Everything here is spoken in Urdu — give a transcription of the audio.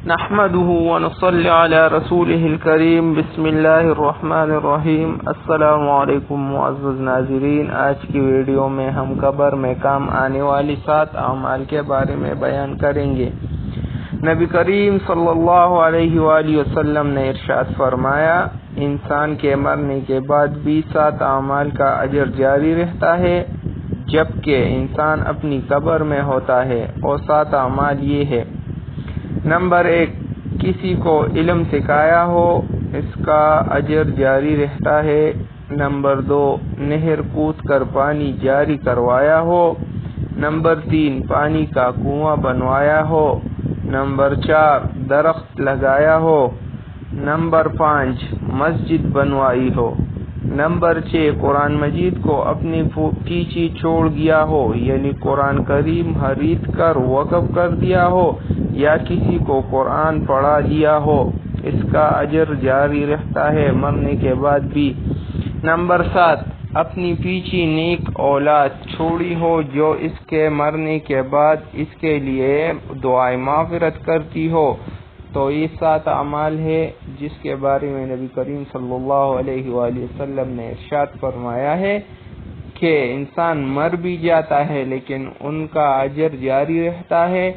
نحمده ونصلي على رسوله الكريم بسم اللہ الرحمن الرحیم۔ السلام علیکم معزز ناظرین، آج کی ویڈیو میں ہم قبر میں کام آنے والی 7 اعمال کے بارے میں بیان کریں گے۔ نبی کریم صلی اللہ علیہ وآلہ وسلم نے ارشاد فرمایا، انسان کے مرنے کے بعد بھی 7 اعمال کا اجر جاری رہتا ہے جبکہ انسان اپنی قبر میں ہوتا ہے، اور 7 اعمال یہ ہے۔ نمبر 1، کسی کو علم سکھایا ہو، اس کا اجر جاری رہتا ہے۔ نمبر 2، نہر کود کر پانی جاری کروایا ہو۔ نمبر 3، پانی کا کنواں بنوایا ہو۔ نمبر 4، درخت لگایا ہو۔ نمبر 5، مسجد بنوائی ہو۔ نمبر 6، قرآن مجید کو اپنی پیچھے چھوڑ گیا ہو، یعنی قرآن کریم خرید کر وقف کر دیا ہو یا کسی کو قرآن پڑھا دیا ہو، اس کا اجر جاری رہتا ہے مرنے کے بعد بھی۔ نمبر 7، اپنی پیچھے نیک اولاد چھوڑی ہو جو اس کے مرنے کے بعد اس کے لیے دعائے مغفرت کرتی ہو۔ تو یہ 7 اعمال ہے جس کے بارے میں نبی کریم صلی اللہ علیہ وآلہ وسلم نے ارشاد فرمایا ہے کہ انسان مر بھی جاتا ہے لیکن ان کا اجر جاری رہتا ہے،